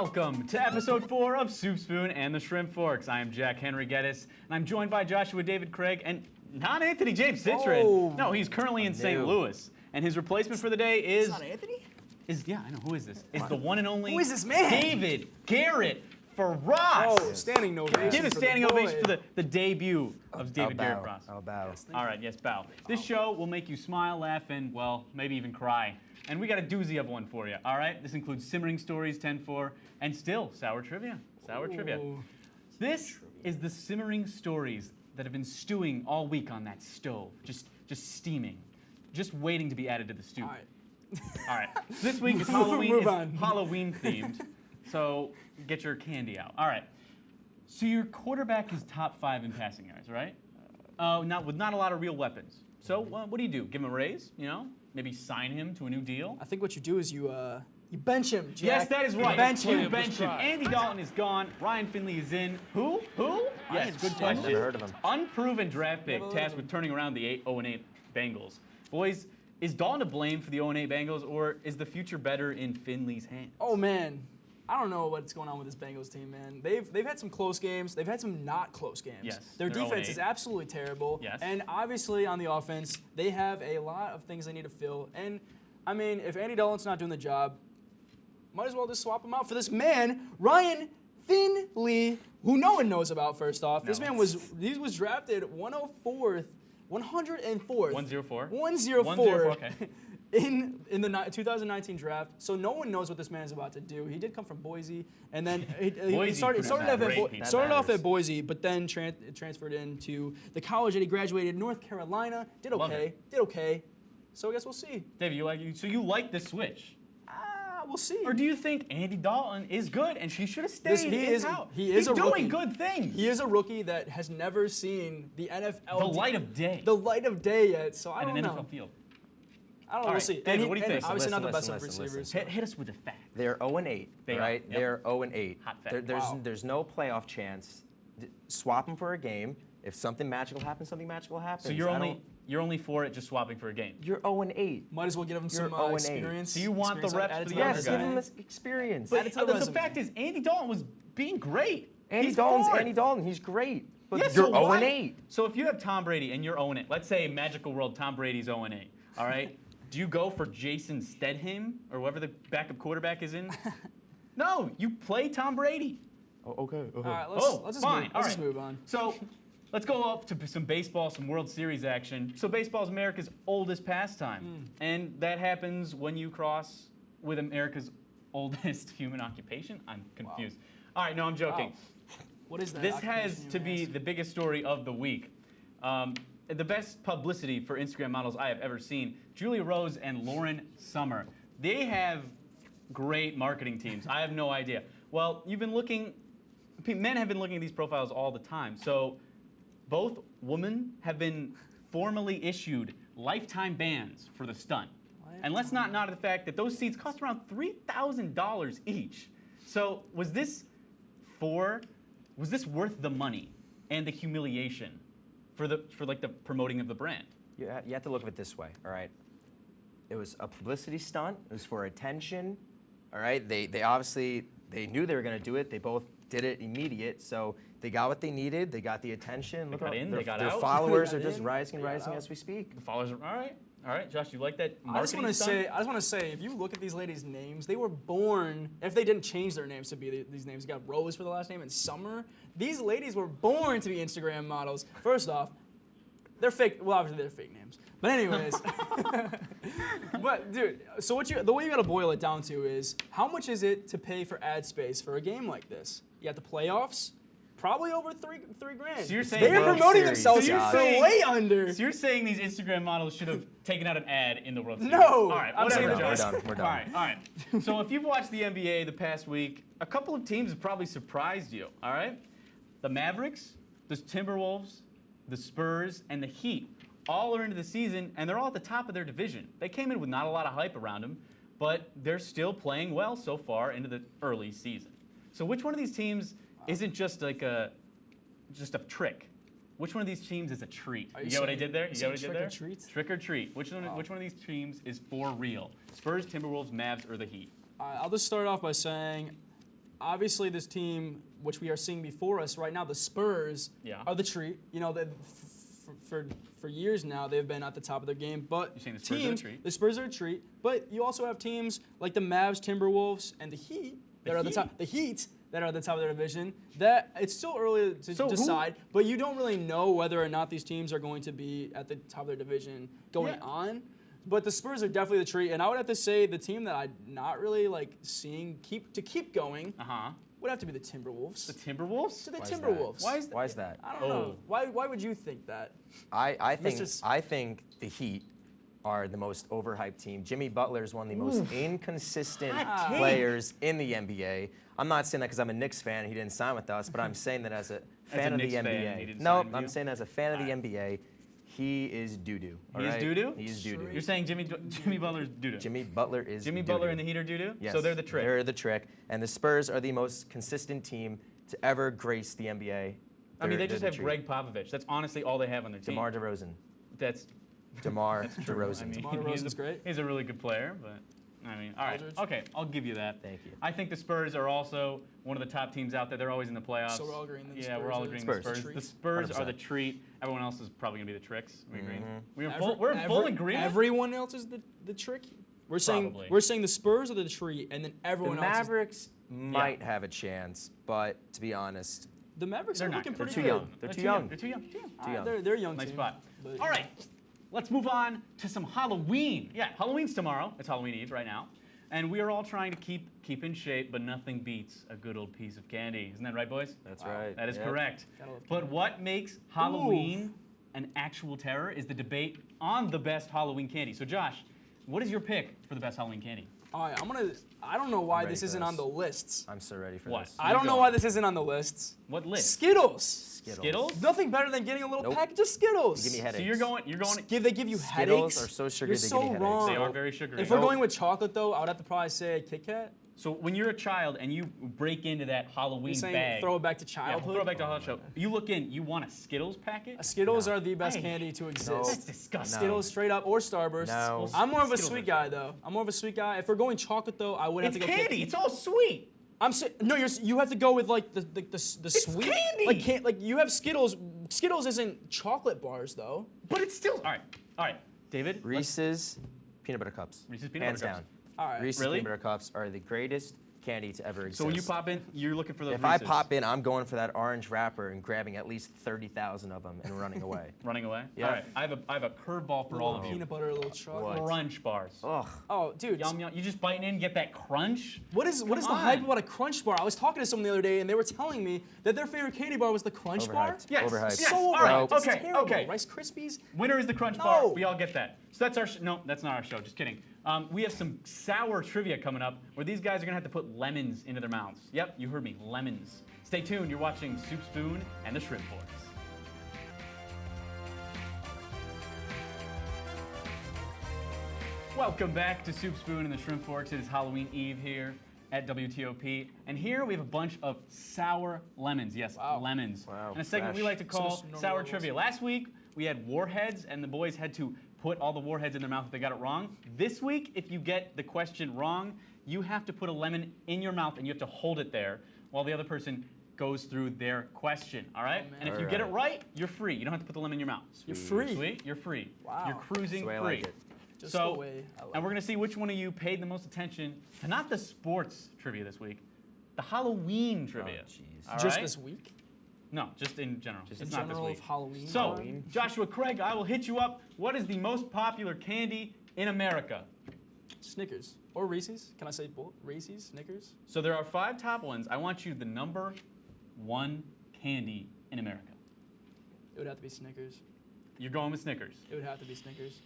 Welcome to episode 4 of Soup Spoon and the Shrimp Forks. I am Jack Henry Geddes, and I'm joined by Joshua David Craig and not Anthony James Citron. Oh. No, he's currently in St. Louis, and his replacement for the day is. It's not Anthony? Yeah, I know. Who is this? Is the one and only. Who is this man? David Garrett Frost. Oh, standing ovation. Give a for standing the boy. ovation for the debut of David I'll Garrett bow. Frost. I'll bow. All right, yes, bow. This show will make you smile, laugh, and, well, maybe even cry. And we got a doozy of one for you, all right? This includes Simmering Stories 10-4 and still Sour Trivia. Sour Trivia. This is the simmering stories that have been stewing all week on that stove, just steaming, just waiting to be added to the stew. All right. All right. This week is Halloween. Move It's on. Halloween themed, so get your candy out. All right. So your quarterback is top 5 in passing yards, right? With not a lot of real weapons. So what do? Give him a raise? You know, maybe sign him to a new deal. I think what you do is you bench him, Jack. Yes, that is right. Bench You him. bench him. Andy Dalton is gone. Ryan Finley is in. Who? Yes, good question. Never heard of him. Unproven draft pick Never heard tasked of with him. turning around the 0-8 Bengals. Boys, is Dalton to blame for the 0-8 Bengals, or is the future better in Finley's hands? Oh, man. I don't know what's going on with this Bengals team, man. They've had some close games. They've had some not close games. Yes, Their they're defense 0-8. is absolutely terrible. Yes. And obviously on the offense, they have a lot of things they need to fill. And, I mean, if Andy Dalton's not doing the job, might as well just swap him out for this man, Ryan Finley, who no one knows about, first off. This man was drafted 104th, 104th. 104? 104. Okay. In the 2019 draft, so no one knows what this man is about to do. He did come from Boise, and then he Boise started produced off at great people. started off That at Boise, but then transferred into the college that he graduated, North Carolina. Did Love okay, it. did okay. So I guess we'll see. Dave, you like the switch? We'll see. Or do you think Andy Dalton is good and she should have stayed He's He's a doing rookie. good things. He is a rookie that has never seen the NFL The light of day. the light of day yet. So I in don't an know. NFL field. I don't know. All We'll right, see. David, what do you and think? Obviously not the best Listen, of listen, receivers. Hit us with the fact. They're 0-8, They are, right? yep. They're 0-8. Hot fact. There's no playoff chance. Swap them for a game. If something magical happens, something magical happens. So you're only for it just swapping for a game. You're 0-8. Might as well give him some 0-8. experience. Do you want the Experience reps added for to the their other Yes, guy? give resume. him experience. But- But Add it to the the resume. fact is, Andy Dalton was being great. Andy He's Dalton's fourth. Andy Dalton. He's great. But Yeah, you're so what? 0-8. So if you have Tom Brady and you're 0-8, let's say Magical World Tom Brady's 0-8, all right? Do you go for Jason Stedham or whoever the backup quarterback is in? No, you play Tom Brady. Oh, okay. All right, Oh, let's just fine. move. All Let's just right. move on. So let's go up to some baseball, some World Series action. So baseball is America's oldest pastime, and that happens when you cross with America's oldest human occupation. I'm confused. All right, no, I'm joking. Wow. What is that? This occupation, has you to may be ask? the biggest story of the week. The best publicity for Instagram models I have ever seen. Julia Rose and Lauren Summer. They have great marketing teams. I have no idea. Well, men have been looking at these profiles all the time. So both women have been formally issued lifetime bans for the stunt. And let's not nod at the fact that those seats cost around $3,000 each. So was this worth the money and the humiliation for the promoting of the brand? You have to look at it this way, all right? It was a publicity stunt. It was for attention, all right? They obviously, they knew they were going to do it. They both did it immediate, so they got what they needed. They got the attention. They got in, their, they got their out. followers They are got just in, rising and they got rising out. as we speak. The followers are all right. All right, Josh, you like that I just marketing want to stunt? say, if you look at these ladies' names, they were born. If they didn't change their names to be these names, you got Rose for the last name and Summer. These ladies were born to be Instagram models. First off, they're fake. Well, obviously they're fake names. But anyways, but dude, so the way you gotta boil it down to is how much is it to pay for ad space for a game like this? You got the playoffs. Probably over three grand. So you're saying they're World promoting Series, themselves so you're for saying- way under. So you're saying these Instagram models should have taken out an ad in the World Series? No, All right, I'm whatever, saying Josh. that We're done. All right. So if you've watched the NBA the past week, a couple of teams have probably surprised you, all right? The Mavericks, the Timberwolves, the Spurs, and the Heat all are into the season, and they're all at the top of their division. They came in with not a lot of hype around them, but they're still playing well so far into the early season. So which one of these teams isn't just like just a trick? Which one of these teams is a treat? Are You you get what I saying- did there? You you get what I saying did there? trick or treat? Trick or treat. Which one of these teams is for real? Spurs, Timberwolves, Mavs, or the Heat? I'll just start off by saying obviously this team, which we are seeing before us right now, the Spurs, Yeah. are the treat. You know, for years now, they've been at the top of their game. But You're saying the Spurs are a teams, treat? the Spurs are a treat. But you also have teams like the Mavs, Timberwolves, and the Heat that are the top. The Heat that are at the top of their division. That it's still early to So who- decide, but you don't really know whether or not these teams are going to be at the top of their division going Yeah. on. But the Spurs are definitely the treat, and I would have to say the team that I'm not really like seeing keep going Uh-huh. would have to be the Timberwolves. The Timberwolves? So the Why is that? Timberwolves. Why is that? I don't know. Why would you think that? I think Mr. I think the Heat are the most overhyped team. Jimmy Butler is one of the most inconsistent Hot take. players in the NBA. I'm not saying that because I'm a Knicks fan. He didn't sign with us, but I'm saying that as a fan of Knicks the fan, he NBA. didn't No, sign with I'm you? saying as a fan of the NBA, he is doo-doo. He is doo-doo? He is doo-doo. You're saying Jimmy Butler's doo-doo. Jimmy Butler is Jimmy doo-doo. Butler and the Heat are doo-doo? Yes, So they're the trick. They're the trick. And the Spurs are the most consistent team to ever grace the NBA. I mean, they They're just the have treat. Greg Popovich. That's honestly all they have on their team. DeMar DeRozan. That's DeMar true. DeRozan. I mean, DeMar DeRozan's he's a, great. He's a really good player, but I mean, all right. Aldridge. Okay, I'll give you that. Thank you. I think the Spurs are also one of the top teams out there. They're always in the playoffs. So we're all agreeing that the Yeah, we're Spurs all are agreeing the the Spurs. treat? The Spurs are the 100%. treat. Everyone else is probably going to be the tricks. We agree. Mm-hmm. We're in full agreement. Everyone else is the trick. We're saying Probably. we're saying the Spurs are the treat, and then The everyone else. Mavericks might have a chance, but to be honest, The Mavericks They're are not looking good. pretty too good. young. They're too young. They're too young. Too young. They're a young Nice team. spot. but- All right, let's move on to some Halloween. Yeah, Halloween's tomorrow. It's Halloween Eve right now. And we are all trying to keep in shape, but nothing beats a good old piece of candy. Isn't that right, boys? that's Wow. right. That is Yep. correct. Gotta love But candy. what makes Halloween an actual terror is the debate on the best Halloween candy. So, Josh, what is your pick for the best Halloween candy? All right, I don't know why ready this for isn't this. on the lists. I'm so ready for What? this. I don't know go. why this isn't on the lists. What list? Skittles. Skittles? Nothing better than getting a little Nope. package of Skittles. Give me headaches. So you're going. They give you Skittles headaches. are so sugary, You're they so give me headaches. wrong. They are very sugary. If we're going with chocolate though, I would have to probably say Kit Kat. So when you're a child and you break into that Halloween You're saying bag, throw it back to yeah, childhood. throw it back to Hot Show. You look in, you want a Skittles packet? Skittles are the best Hey. candy to exist. No. That's disgusting. Skittles straight up or Starburst. No. I'm more of a Skittles sweet are guy though. I'm more of a sweet guy. If we're going chocolate though, I would have It's to go candy. Kit. It's all sweet. No, you have to go with like the sweet. candy! Like you have Skittles. Skittles isn't chocolate bars though. But it's still all right. David. let's- Reese's peanut butter cups. Reese's peanut Hands butter down. cups. All right. Reese's Really? peanut butter cups are the greatest candy to ever exist. So when you pop in, you're looking for those. if I Reese's. pop in, I'm going for that orange wrapper and grabbing at least 30,000 of them and running away. running away. Yeah. All right. I have a curveball for all of you. Peanut butter, a little chocolate. What? Crunch bars. Ugh. Oh, dude. Yum yum. You just biting in, get that crunch. What is the Come hype on. about a Crunch bar? I was talking to someone the other day, and they were telling me that their favorite candy bar was the Crunch bar. Overhyped. Yes. Overhyped. Yes. So All overhyped. right. It's Okay. terrible. Okay. Rice Krispies. Winner is the Crunch No. Bar. We all get that. So that's our no, that's not our show. Just kidding. We have some sour trivia coming up where these guys are gonna have to put lemons into their mouths. Yep, you heard me, lemons. Stay tuned. You're watching Soup Spoon and the Shrimp Forks. Welcome back to Soup Spoon and the Shrimp Forks. It is Halloween Eve here at WTOP, and here we have a bunch of sour lemons. Yes, Wow. lemons. Wow, And a segment we fresh. like to call just normal sour levels. trivia. Last week we had warheads, and the boys had to put all the warheads in their mouth if they got it wrong. This week, if you get the question wrong, you have to put a lemon in your mouth and you have to hold it there while the other person goes through their question. All right? man. And if you All get it right. right, you're free. You don't have to put the lemon in your mouth. You're free. Sweet, you're free. Wow. You're cruising That's the way I free. like it. Just So, the way I like and we're gonna see which one of you paid the most attention to not the sports trivia this week, the Halloween trivia. jeez. All Just right? this week. No, just in general. Just it's in not general this of week. Halloween. So, Halloween. Joshua Craig, I will hit you up. What is the most popular candy in America? Snickers or Reese's. Can I say both? Reese's, Snickers. So there are 5 top ones. I want you the number 1 candy in America. It would have to be Snickers. You're going with Snickers. It would have to be Snickers.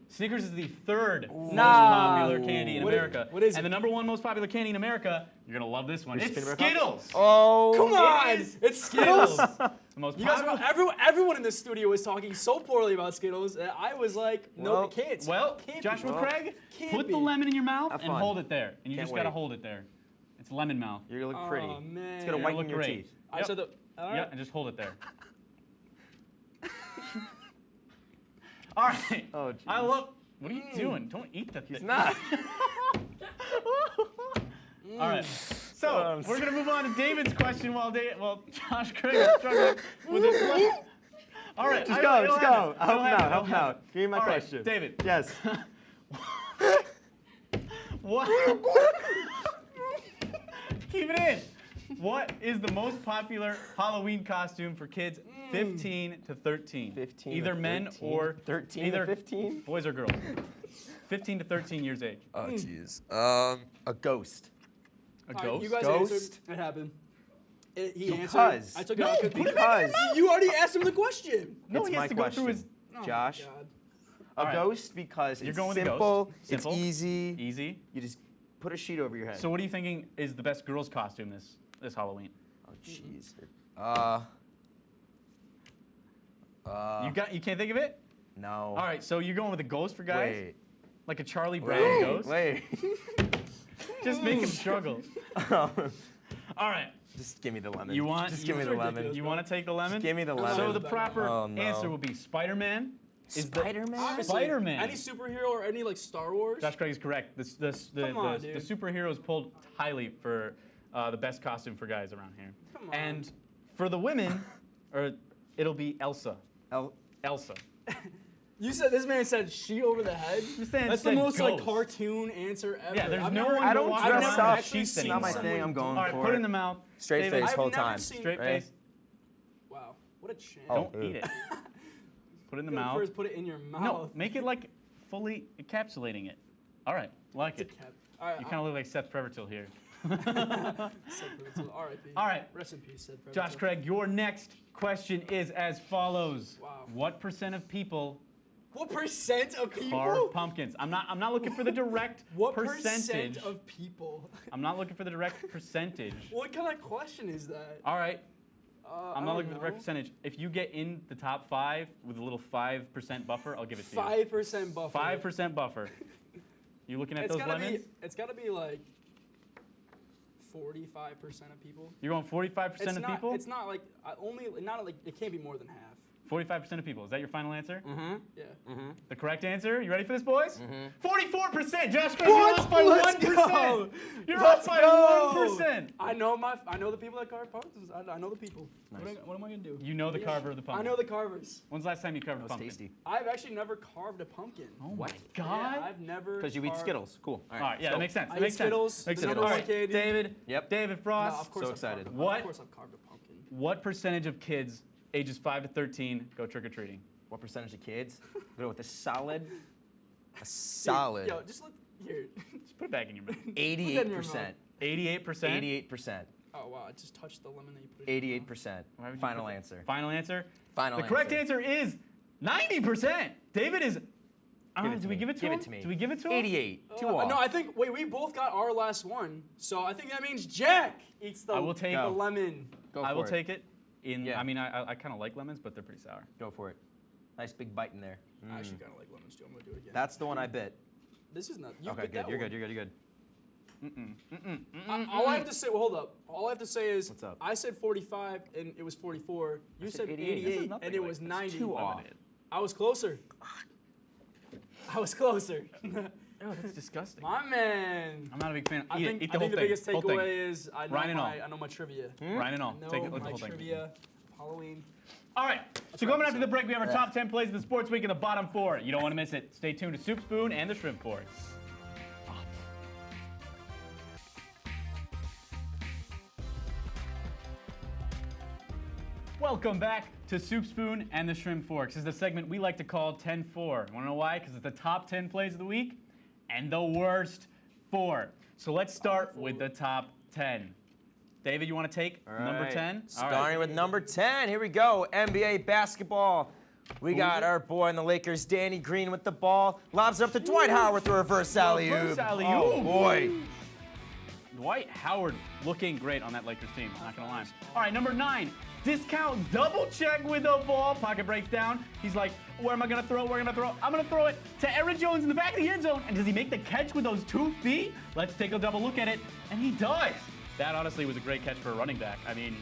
Snickers is the 3rd most Nah. popular candy in What is- America. what is and it? the number 1 most popular candy in America, you're gonna love this one. Reese's It's peanut butter cups? Skittles. Oh, Come on, is it's Skittles. The most You guys, popular. everyone in this studio was talking so poorly about Skittles that I was like, no, Well, it can't. Well, Can't be. Joshua Well, Craig, can't put the be. lemon in your mouth Have and fun. hold it there. And you Can't just gotta wait. hold it there. It's lemon mouth. you're gonna look pretty. Oh, man. It's gonna You're gonna whiten look your great. teeth. I Yep. said the. All Yeah, right. and just hold it there. All right. Oh, I jeez. love. What are you doing? Don't eat that thing. He's not. All right. So we're gonna move on to David's question while Josh Craig is struggling with his question. All right, Just it'll go. happen. Help It'll him happen. out. Help him It'll out. happen. Give me my All right, question. David. Yes. What? Keep it in. What is the most popular Halloween costume for kids 15 to 13? 15 Either to men 13? or 13 to either 15? boys or girls. 15 to 13 years age. Oh, jeez. A ghost. A All right, ghost. you guys Ghost? answered. It happened. He Because- answered. I took it out Because you already asked him the question. no, it's he has my to go question. through his. Oh my Josh? God. A All right. ghost because You're it's going with a ghost. simple, Simple. it's easy. Easy. You just put a sheet over your head. So what are you thinking is the best girls' costume this Halloween? Oh, jeez. You can't think of it? No. All right, so you're going with a ghost for guys? Wait. Like a Charlie Brown ghost? Wait. Just make him struggle. All right. Just give me the lemon. You want? Just you, give me the lemon. You want to take the lemon? Give me the lemon. So the proper Oh, no. answer will be Spider-Man. Spider-Man? Obviously, Spider-Man. Any superhero or any like Star Wars. Josh Craig is correct. The Come on, the dude. superheroes pulled highly for the best costume for guys around here. Come on. And for the women, it'll be Elsa. Elsa. You said this man said she over the head. This man That's the said most like ghost. cartoon answer ever. Yeah, there's I've no never, one I to don't walk I've around dress never up. with actually sheets It's not my anymore. thing. I'm going All right, for put it it. in the mouth. Straight David, face I've whole never time. seen- Straight Right? face. Wow, what a champ. Oh. Don't eat it. Put it in the Go mouth. First, put it in your mouth. No, make it like fully encapsulating it. All right, like it. All right. You kind of look like Seth Prevertil here. R.I.P. All right. Rest in peace, Sid. Josh Craig, your next question is as follows. Wow. What % of people What percent of people? carve pumpkins? I'm not looking for the direct What percentage. percent of people? I'm not looking for the direct percentage. What kind of question is that? All right. I'm not looking for the direct know. percentage. If you get in the top 5 with a little 5% buffer, I'll give it to you. 5% buffer. 5% buffer. You looking at those lemons? It's gotta be like 45% of people. You're going 45% of people? It's not like not like it can't be more than half. 45% of people. Is that your final answer? Mm-hmm. Yeah. The correct answer? You ready for this, boys? Mm-hmm. 44%! Josh Craig, What? you're off by Let's 1%! go! You're Let's off by go! 1%! I know the people that carve pumpkins. I know the people. What am I gonna do? You know the carver of the I pumpkin. know the carvers. When's the last time you carved a That was pumpkin? tasty. I've actually never carved a pumpkin. Oh my Yeah, God! I've never. Because you eat carved- Skittles. Cool. All right, yeah, that makes sense. I That eat makes sense. Skittles, Makes the sense. number All one right, candy. David. Yep. David No, Frost. of course So I've excited. Carved What? Of course I've carved a pumpkin. What percentage of kids ages 5 to 13 go trick or treating? What percentage of kids go with a solid Yo, just look here. Just put it back in your mouth. 88%. 88%. 88%. Oh wow, I just touched the lemon that you put in your mouth. 88%. Why would you Final put that- answer. Final answer. Final The correct answer is 90%. David is. Give it to do we me. give it to Give him? it to me. Do we give it to him? 88. Two off. No, I think we both got our last one, so I think that means Jack eats the, I will take- the Go. lemon. Go I will for it. take it. Yeah. I mean, I kind of like lemons, but they're pretty sour. Go for it. Nice big bite in there. I actually kind of like lemons too. I'm gonna do it again. That's the one I bit. This is not. You Okay, bit good. that You're one. good. You're good. You're good. All I have to say, well, hold up. All I have to say is, What's up? I said 45 and it was 44. You said said 88. This is 88 nothing and it like- was that's 90. two off. I was closer. I was closer. Oh, that's disgusting. My man. I'm not a big fan. I Eat think, it. Eat the I whole think the thing. biggest Whole thing. takeaway is I know, Ryan and all. I know my trivia. Ryan and all. I know Take it. Look at the my whole thing. trivia of Halloween. All right. So coming after the break, we have our top 10 plays of the sports week in the bottom 4. You don't want to miss it. Stay tuned to Soup Spoon and the Shrimp Forks. Welcome back to Soup Spoon and the Shrimp Forks. This is the segment we like to call 10-4. Want to know why? Because it's the top 10 plays of the week and the worst 4. So let's start with the top 10. David, you want to take number right. 10? All right. Starting with number 10. Here we go. NBA basketball. We got our boy in the Lakers, Danny Green, with the ball. Lobs it up to Dwight Howard with the reverse alley-oop. Reverse alley-oop. Oh, boy. Dwight Howard looking great on that Lakers team, not gonna lie. All right, number 9, discount double check with the ball. Pocket breaks down. He's like, where am I gonna throw? Where am I gonna throw? I'm gonna throw it to Aaron Jones in the back of the end zone. And does he make the catch with those 2 feet? Let's take a double look at it. And he does. That honestly was a great catch for a running back. I mean,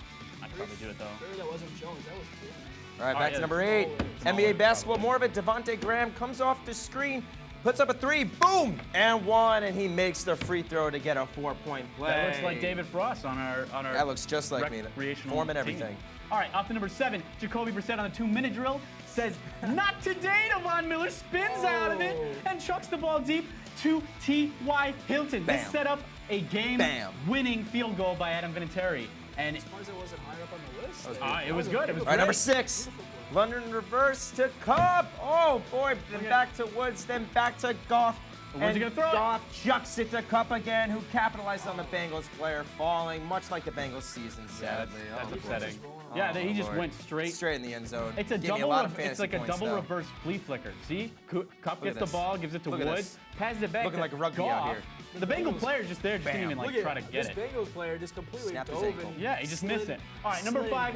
I could probably do it though. Sure, that wasn't Jones. That was Taylor. All right, back yeah, to number it's 8. smaller, NBA basketball, more of it. Devontae Graham comes off the screen, puts up a 3, boom, and 1, and he makes the free throw to get a 4-point play. That looks like David Frost on our That looks just like me. recreational Form and team. everything. All right, off to number 7. Jacoby Brissett on the 2-minute drill says, not today. Devon Miller spins out of it and chucks the ball deep to T.Y. Hilton. This Bam. set up a game-winning field goal by Adam Vinatieri. And As far as it wasn't higher up on the list. it was good. It was All right, number great. 6. London reverse to Cup. Oh, boy. Then back to Woods, then back to Goff. Where's he gonna throw it? Goff chucks it to Cup again, who capitalized on the Bengals player falling, much like the Bengals season, sadly. That's Oh, upsetting. boy. Yeah, he just Lord. went straight. Straight in the end zone. It's a Gave me double. lot of It's fantasy like a points, double though. reverse flea flicker. See, Cup at gets the this. ball, gives it to Look at Woods, this. passes it back Looking to like a rugby out Goff. here. The Bengal player just there, just didn't Bam. even like Look at try to get this it. Bengals player just completely Snapped his dove ankle. and Yeah, he just missed slid- it. All right, number slid 5.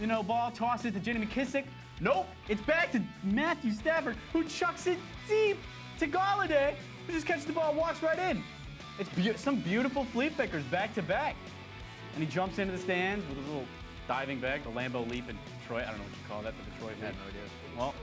and dove. Ball tosses it to Jenny McKissick. Nope, it's back to Matthew Stafford, who chucks it deep to Galladay, who just catches the ball and walks right in. It's some beautiful flea flickers back to back. And he jumps into the stands with a little diving back, the Lambeau leap in Detroit. I don't know what you call that, the Detroit leap. Well,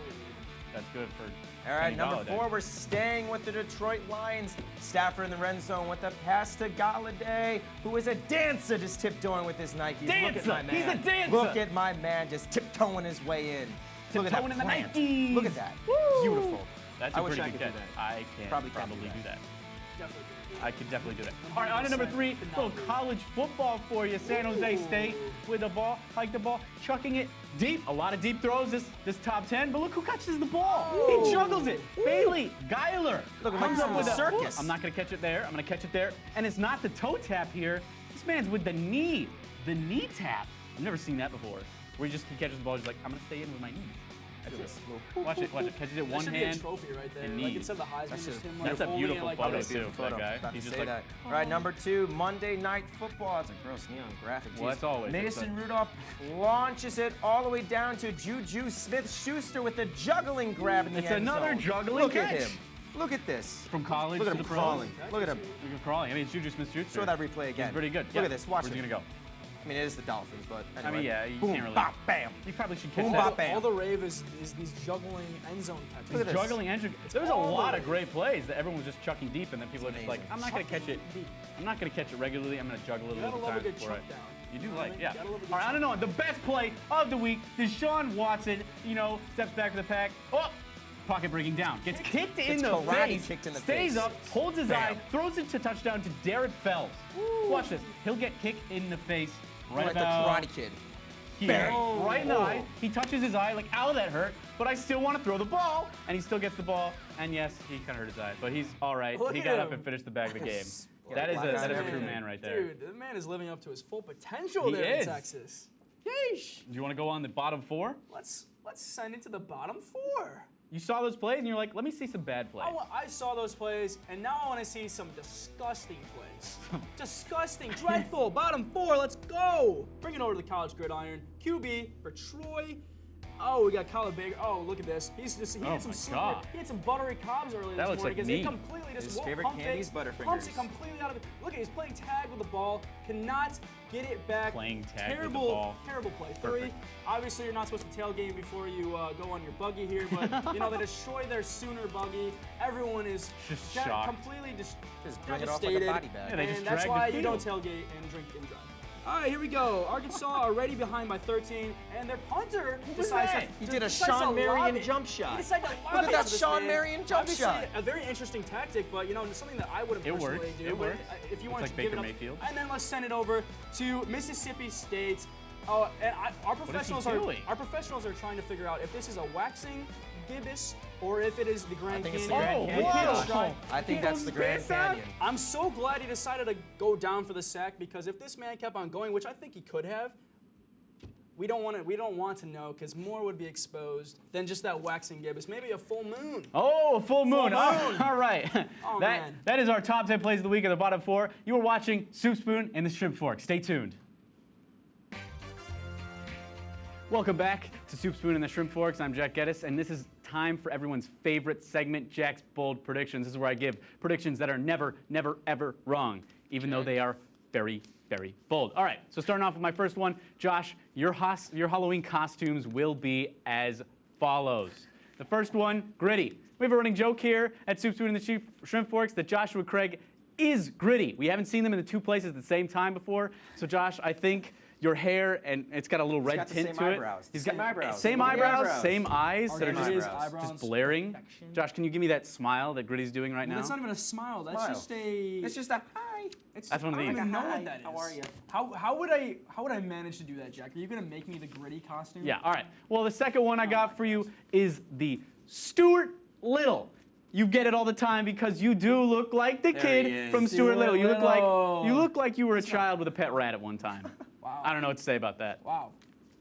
that's good for All right, Kenny number Galladay. 4, we're staying with the Detroit Lions. Stafford in the red zone with a pass to Galladay, who is a dancer just tiptoeing with his Nikes. Look at Dancer! my man. He's a dancer! Look at my man just tiptoeing his way in. Look at that Tiptoeing in the plant. Nikes. Look at that. Woo! Beautiful. That's I a wish pretty I good could catch. do that. I can't Probably can't do do that. that. Definitely. I could definitely do that. All right, on to number 3, little college football for you. San Jose State with the ball, hike the ball, chucking it deep. A lot of deep throws this top 10, but look who catches the ball. He juggles it. Bailey Geiler Looking comes like up with a a circus. I'm not gonna catch it there. I'm gonna catch it there, and it's not the toe tap here. This man's with the knee tap. I've never seen that before. Where he catches the ball, he's like, I'm gonna stay in with my knees. That's it. Watch it. Catches it That one should hand. be a trophy right there. and Like knees. instead of the Heisman, That's just a- him like That's a holding it beautiful like photo, this. too, for that guy. About He's to just say like, that. All right, number 2, Monday Night Football. It's a gross neon graphic. Well, Jeez. that's always- Mason that's Rudolph launches it all the way down to Juju Smith-Schuster with a juggling grab in the It's end another zone. juggling Look at catch. him. Look at this. From college Look at to him the pros. crawling. Look at him. Look at crawling. I mean, it's Juju Smith-Schuster. Show that replay again. He's pretty good. Look Yeah. at this. Watch Where's it. he gonna go? I mean, it is the Dolphins, but anyway. I mean, yeah, you Boom, can't really. bop, bam. You probably should catch Boom, that. bop, bam. All the rave is these juggling end zone catches. Look at this. Juggling engine. There was a all lot the of great plays that everyone was just chucking deep, and then people are just like, amazing. I'm not gonna catch it. Deep. I'm not gonna catch it regularly. I'm gonna juggle it a You gotta little love a times good before chuck down. You do You know what I like, mean? yeah. You gotta love a good All right, I don't know. The best play of the week, Deshaun Watson, steps back for the pack. Oh, pocket breaking down. Gets kicked in Gets the karate face. kicked in the stays face. up, holds his Bam. eye, throws it to touchdown to Derek Fells. Watch this. He'll get kicked in the face right Like the about Karate Kid. here, Bang. right in the eye. He touches his eye, like, ow, that hurt, but I still want to throw the ball, and he still gets the ball, and yes, he kind of hurt his eye, but he's all right. Look He at got up him. and finished the back of the game. Yeah, That is black a eyes true everything. man right there. Dude, the man is living up to his full potential He there is. in Texas. Yeesh. Do you want to go on the bottom 4? Let's send it to the bottom 4. You saw those plays, and you're like, let me see some bad plays. I saw those plays, and now I want to see some disgusting plays. Disgusting, dreadful. Bottom 4, let's go. Bring it over to the college gridiron. QB for Troy. Oh, we got Kyler Baker. Oh, look at this. He Oh had some my God. he had some buttery cobs earlier That this looks morning like he me. completely just His won't favorite pump candy's fakes, Butterfingers. pumps it completely out of it. Look, he's playing tag with the ball. Cannot get it back. Playing tag with the terrible, ball. Terrible play. 3. Perfect. Obviously, you're not supposed to tailgate before you go on your buggy here, but they destroy their Sooner buggy. Everyone is Just kind of shocked. completely Just bring it off like a devastated. body bag. Yeah, they just And that's drag the why you don't field. tailgate and drink and drive. All right, here we go. Arkansas already behind by 13, and their punter decides that? to He did a decides to Sean Marion lob it. jump shot. He decided to lob Look at it that to this Sean man. Marion jump Obviously, shot. a very interesting tactic, but something that I wouldn't It personally works. do. It but works. If you It's wanted like to give Baker it up, Mayfield. and then let's send it over to Mississippi State. Oh, and our is he professionals doing? are trying to figure out if this is a waxing gibbous or if it is the Grand think it's Canyon. the Grand Oh, Canyon. whoa. Kiddo's trying- I think that's the Grand Spit out? Canyon. I'm so glad he decided to go down for the sack because if this man kept on going, which I think he could have, we don't want to know because more would be exposed than just that waxing gibbous. Maybe a full moon. Oh, full moon. moon. All right. Oh, that, man. that is our top 10 plays of the week of the bottom 4. You are watching Soup Spoon and the Shrimp Fork. Stay tuned. Welcome back to Soup Spoon and the Shrimp Forks. I'm Jack Geddes, and this is time for everyone's favorite segment, Jack's Bold Predictions. This is where I give predictions that are never, never, ever wrong, even though they are very, very bold. All right, so starting off with my first one, Josh, your Halloween costumes will be as follows. The first one, Gritty. We have a running joke here at Soup Spoon and the Shrimp Forks that Joshua Craig is Gritty. We haven't seen them in the two places at the same time before. So Josh, I think your hair, and it's got a little red got the tint same to it. eyebrows. He's Same got eyebrows. Same Look at the eyebrows, eyebrows. same eyes that are Same just, eyebrows. just blaring. Perfection. Josh, can you give me that smile that Gritty's doing right Well, now? that's not even a smile. That's Smile. just a. It's just a hi. That's one of I don't these. even know Hi, what that is. how are you? How would I manage to do that, Jack? Are you gonna make me the Gritty costume? Yeah, all right. Well, the second one I got for you is the Stuart Little. You get it all the time because you do look like the There kid he is. from Stuart Little. You look Little. like you were a child with a pet rat at one time. Wow. I don't know what to say about that. Wow.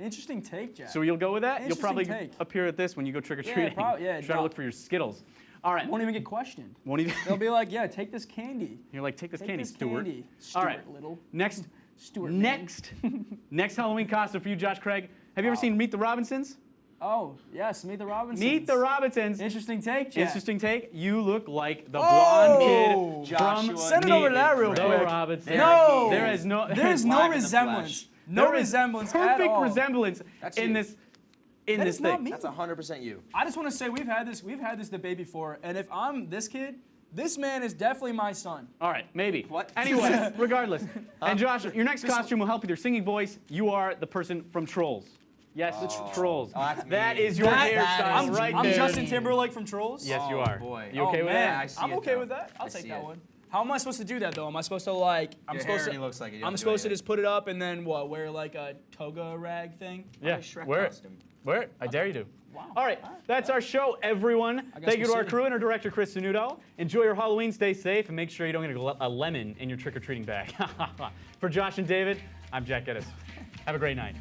Interesting take, Jack. So you'll go with that? You'll probably Interesting take. appear at this when you go trick or treating. yeah, Try to no. look for your Skittles. All right. Won't even get questioned. Won't even. They'll be like, yeah, take this candy. You're like, take this Take candy, this Stuart. candy, All Stuart right. Little. Next. Stuart. man. Next Halloween costume for you, Josh Craig. Have you ever Wow. seen Meet the Robinsons? Oh, yes, Meet the Robinsons. Meet the Robinsons. Interesting take, Jack. Interesting take. You look like the blonde Oh! kid from Joshua Send it over to that real the quick. Robinsons. No! There is no. There's no Live in the resemblance. flesh. No there is resemblance at perfect all. resemblance That's in you. this in That this is not thing. me. That's 100% you. I just want to say we've had this debate before, and if I'm this kid, this man is definitely my son. All right, maybe. What? Anyway, regardless. And Josh, your next costume will help with your singing voice. You are the person from Trolls. Yes, Trolls. Oh, that's That me. is your That hairstyle is right I'm there. Justin Timberlake from Trolls. Yes, you Oh, are. boy. You okay oh, with man. that? I see I'm it, okay though. with that. I'll I take see that it. one. How am I supposed to do that though? Am I supposed to like? I'm Your supposed hair to. already looks like it. You don't I'm do supposed to anything. just put it up and then what? Wear like a toga rag thing. Yeah. Shrek Wear it. costume. Wear it. I dare you to. Wow. All right, that's our show, everyone. I guess Thank you to we'll our see. crew and our director, Chris Sanudo. Enjoy your Halloween, stay safe, and make sure you don't get a lemon in your trick-or-treating bag. For Josh and David, I'm Jack Geddes. Have a great night.